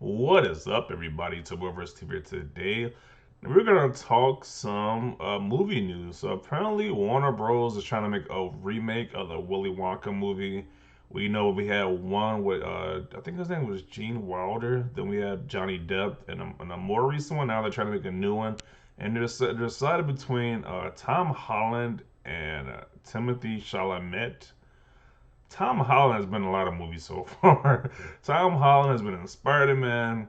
What is up, everybody? To Whoever's TV today. We're gonna talk some movie news. So apparently, Warner Bros. Is trying to make a remake of the Willy Wonka movie. We know we had one with I think his name was Gene Wilder. Then we had Johnny Depp, and a more recent one. Now they're trying to make a new one, and they're decided between Tom Holland and Timothy Chalamet. Tom Holland has been in a lot of movies so far. Tom Holland has been in Spider-Man.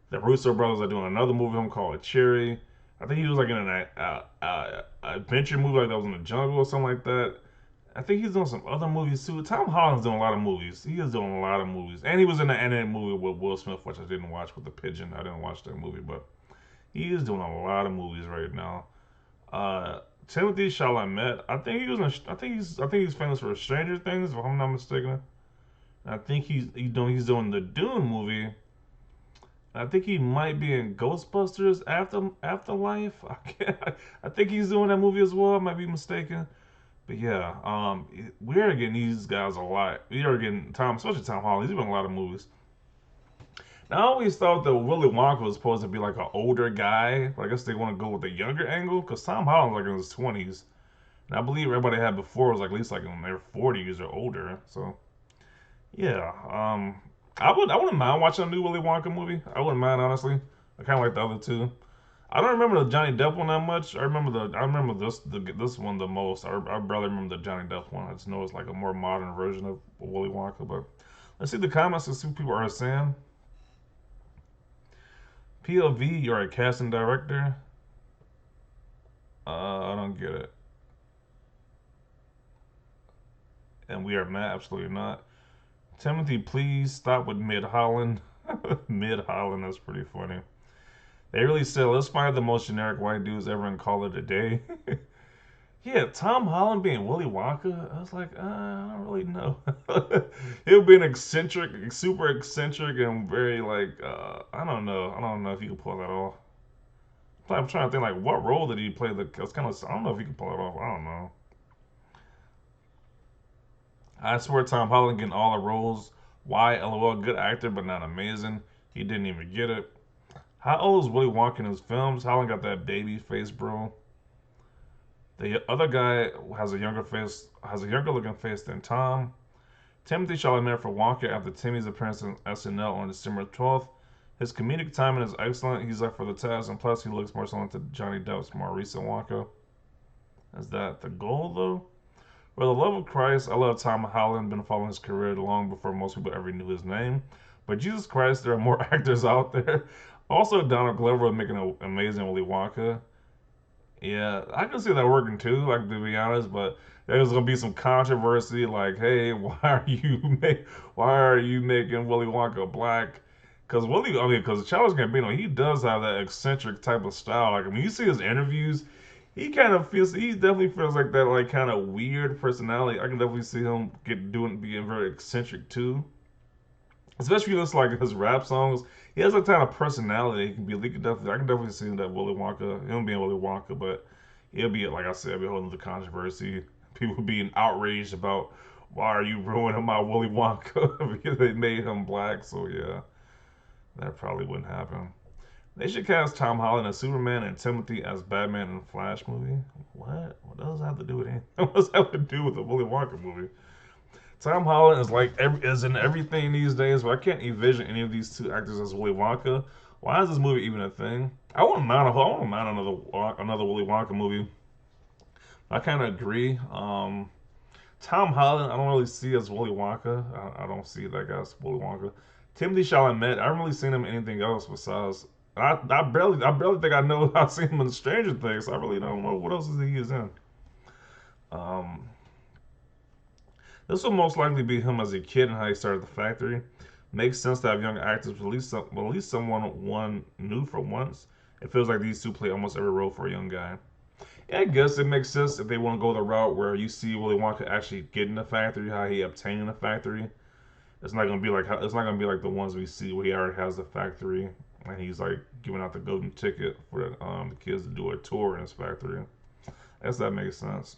The Russo brothers are doing another movie called Cherry. I think he was like in an adventure movie like that was in the jungle or something like that. I think he's doing some other movies too. Tom Holland's doing a lot of movies. He is doing a lot of movies, and he was in the animated movie with Will Smith, which I didn't watch with the pigeon. I didn't watch that movie, but he is doing a lot of movies right now. Uh, Timothy Chalamet, I think he was. I think he's famous for Stranger Things, if I'm not mistaken. I think he's doing the Dune movie. I think he might be in Ghostbusters Afterlife. I think he's doing that movie as well. I might be mistaken. But yeah, we are getting these guys a lot. We are getting Tom, especially Tom Holland. He's been in a lot of movies. Now, I always thought that Willy Wonka was supposed to be like an older guy, but I guess they want to go with a younger angle because Tom Holland's like in his 20s, and I believe everybody had before was like at least like in their 40s or older. So yeah, I wouldn't mind watching a new Willy Wonka movie. I wouldn't mind honestly. I kind of like the other two. I don't remember the Johnny Depp one that much. I remember this one the most. I barely remember the Johnny Depp one. I just know it's like a more modern version of Willy Wonka. But let's see the comments and see what people are saying. POV, you're a casting director. I don't get it. And we are mad, absolutely not. Timothy, please stop with Mid Holland. Mid Holland, that's pretty funny. They really said, let's find the most generic white dudes ever and call it a day. Yeah, Tom Holland being Willy Wonka, I was like, I don't really know. He'll be an eccentric, super eccentric, and very like, I don't know. I don't know if he can pull that off. I'm trying to think like, what role did he play? It's kind of, I don't know if he can pull it off. I don't know. I swear Tom Holland getting all the roles. Why? LOL, good actor, but not amazing. He didn't even get it. How old is Willy Wonka in his films? Holland got that baby face, bro. The other guy has a younger looking face than Tom. Timothy Chalamet for Wonka after Timmy's appearance on SNL on December 12th. His comedic timing is excellent. He's up for the task, and plus he looks more similar to Johnny Depp's more recent Wonka. Is that the goal, though? For the love of Christ, I love Tom Holland. Been following his career long before most people ever knew his name. But Jesus Christ, there are more actors out there. Also, Donald Glover making an amazing Willy Wonka. Yeah, I can see that working too. Like to be honest, but there's gonna be some controversy. Like, hey, why are you making Willy Wonka black? Because Childish Gambino, he does have that eccentric type of style. Like, I mean, you see his interviews, he definitely feels like that, like kind of weird personality. I can definitely see him being very eccentric too. Especially if you listen to like his rap songs, he has that kind of personality. I can definitely see that Willy Wonka, him being Willy Wonka, but it'll be like I said, it'll be holding the controversy. People being outraged about why are you ruining my Willy Wonka because they made him black. So yeah, that probably wouldn't happen. They should cast Tom Holland as Superman and Timothy as Batman in the Flash movie. What? What does that have to do with anything? What does that have to do with the Willy Wonka movie? Tom Holland is is in everything these days, but I can't envision any of these two actors as Willy Wonka. Why is this movie even a thing? I wouldn't mind another Willy Wonka movie. I kind of agree. Tom Holland, I don't really see as Willy Wonka. I don't see that guy as Willy Wonka. Timothy Chalamet, I haven't really seen him in anything else besides. I barely think I know. I've seen him in Stranger Things. I really don't know what else is he is in. Um, This will most likely be him as a kid and how he started the factory. Makes sense to have young actors, at least someone one new for once. It feels like these two play almost every role for a young guy. Yeah, I guess it makes sense if they want to go the route where you see Willy Wonka actually getting the factory, how he obtaining the factory. It's not gonna be like the ones we see where he already has the factory and he's like giving out the golden ticket for the kids to do a tour in his factory. I guess that makes sense.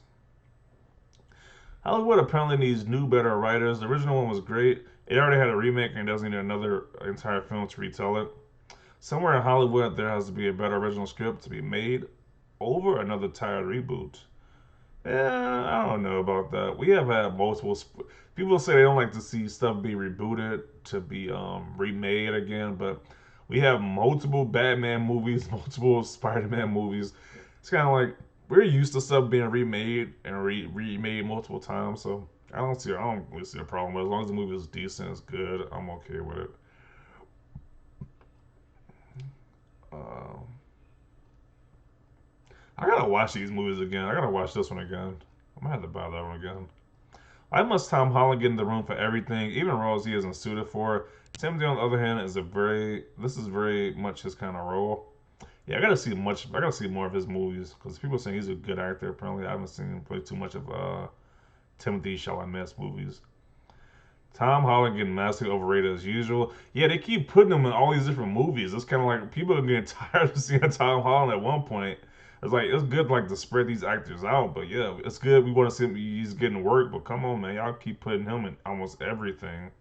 Hollywood apparently needs new, better writers. The original one was great. It already had a remake and doesn't need another entire film to retell it. Somewhere in Hollywood, there has to be a better original script to be made over another tired reboot. Yeah, I don't know about that. We have had multiple. People say they don't like to see stuff be rebooted to be remade again, but we have multiple Batman movies, multiple Spider-Man movies. It's kind of like we're used to stuff being remade and remade multiple times, so I don't really see a problem with it. As long as the movie is decent, it's good. I'm okay with it. Uh, I gotta watch these movies again. I gotta watch this one again. I might have to buy that one again. Why must Tom Holland get in the room for everything, even roles he isn't suited for? Timothy, on the other hand, this is very much his kind of role. Yeah, I gotta see more of his movies because people saying he's a good actor. Apparently, I haven't seen probably too much of Timothy Chalamet's movies. Tom Holland getting massively overrated as usual. Yeah, they keep putting him in all these different movies. It's kind of like people are getting tired of seeing Tom Holland at one point. It's like it's good like to spread these actors out, but yeah, it's good. We want to see him. He's getting work, but come on, man, y'all keep putting him in almost everything.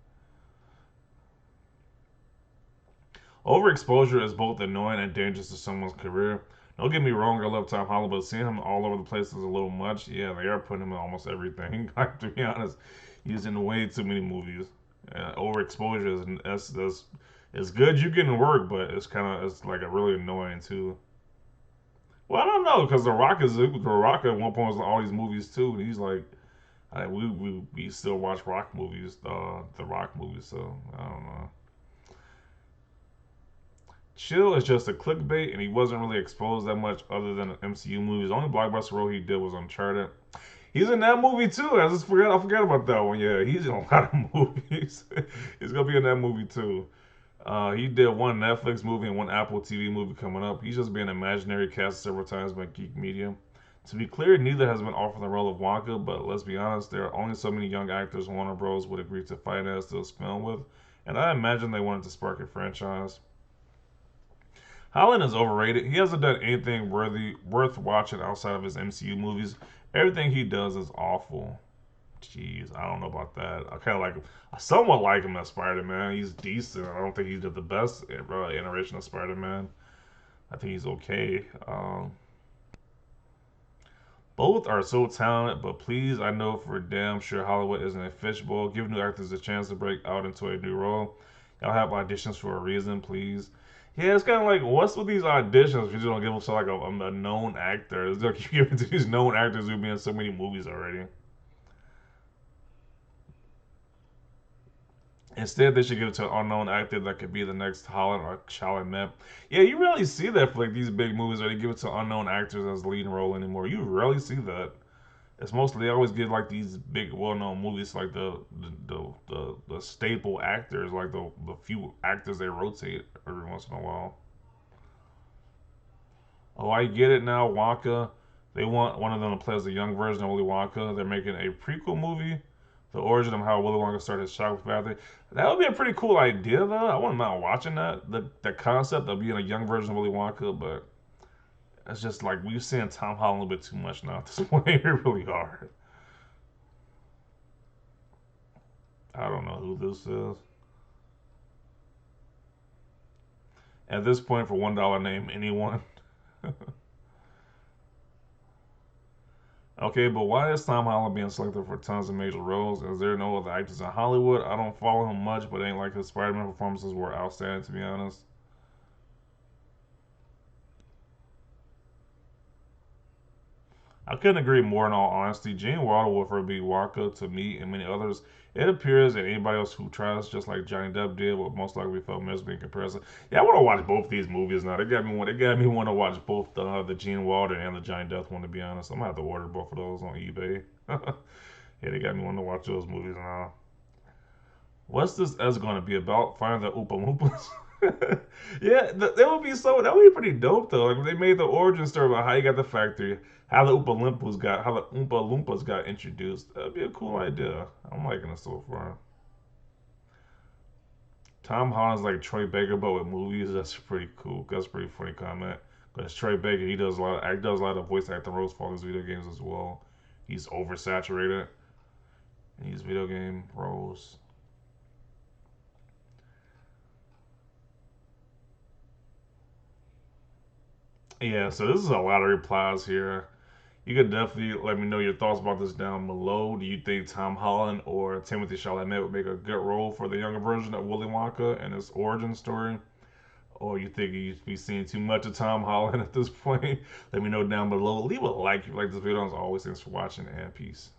Overexposure is both annoying and dangerous to someone's career. Don't get me wrong, I love Tom Holland, but seeing him all over the place is a little much. Yeah, they are putting him in almost everything. Like, to be honest, he's in way too many movies. Overexposure is good. You getting work, but it's like a really annoying too. Well, I don't know because The Rock at one point was in all these movies too. And he's like, we still watch Rock movies, the Rock movies. So I don't know. Chill is just a clickbait, and he wasn't really exposed that much other than the MCU movies. The only blockbuster role he did was Uncharted. He's in that movie too. I forgot about that one. Yeah, he's in a lot of movies. He's gonna be in that movie too. He did one Netflix movie and one Apple TV movie coming up. He's just been imaginary cast several times by Geek Media. To be clear, neither has been offered the role of Wonka, but let's be honest, there are only so many young actors Warner Bros. Would agree to finance this film with, and I imagine they wanted to spark a franchise. Holland is overrated. He hasn't done anything worth watching outside of his MCU movies. Everything he does is awful. Jeez, I don't know about that. I kind of like him. I somewhat like him as Spider-Man. He's decent. I don't think he's the best iteration of Spider-Man. I think he's okay. Both are so talented, but please, I know for damn sure Hollywood isn't a fishbowl. Give new actors a chance to break out into a new role. Y'all have auditions for a reason, please. Yeah, it's kind of like, what's with these auditions? Because you don't give them to like a known actor. It's like you give it to these known actors who've been in so many movies already. Instead, they should give it to an unknown actor that could be the next Holland or Chalamet. Yeah, you rarely see that for like these big movies where they give it to unknown actors as the leading role anymore. You rarely see that. It's mostly they always give like these big, well-known movies like the staple actors, like the few actors they rotate every once in a while. Oh, I get it now. Wonka. They want one of them to play as a young version of Willy Wonka. They're making a prequel movie, the origin of how Willy Wonka started his chocolate factory. That would be a pretty cool idea, though. I wouldn't mind watching that. The concept of being a young version of Willy Wonka, but it's just like we've seen Tom Holland a little bit too much now at this point. It really hard. I don't know who this is. At this point, for $1, name anyone. Okay, but why is Tom Holland being selected for tons of major roles? Is there no other actors in Hollywood? I don't follow him much, but it ain't like his Spider-Man performances were outstanding, to be honest. I couldn't agree more in all honesty. Gene Wilder will forever be Wonka to me and many others. It appears that anybody else who tries, just like Johnny Depp did, will most likely fail miserably in comparison. Yeah, I want to watch both these movies now. They got me want to watch both the Gene Wilder and the Johnny Depp one. To be honest, I'm gonna have to order both of those on eBay. Yeah, they got me wanting to watch those movies now. What's this as going to be about? Finding the Oompa Loompas? Yeah, that would be pretty dope though. Like if they made the origin story about how you got the factory, how the Oompa Loompas got introduced. That'd be a cool idea. I'm liking it so far. Tom Holland's like Troy Baker, but with movies. That's pretty cool. That's a pretty funny comment. Because Troy Baker, he does a lot of voice acting roles for all his video games as well. He's oversaturated in these video game roles. Yeah, so this is a lot of replies here. You could definitely let me know your thoughts about this down below. Do you think Tom Holland or Timothy Chalamet would make a good role for the younger version of Willy Wonka and his origin story? Or you think you'd be seeing too much of Tom Holland at this point? Let me know down below. Leave a like if you like this video. As always, thanks for watching and peace.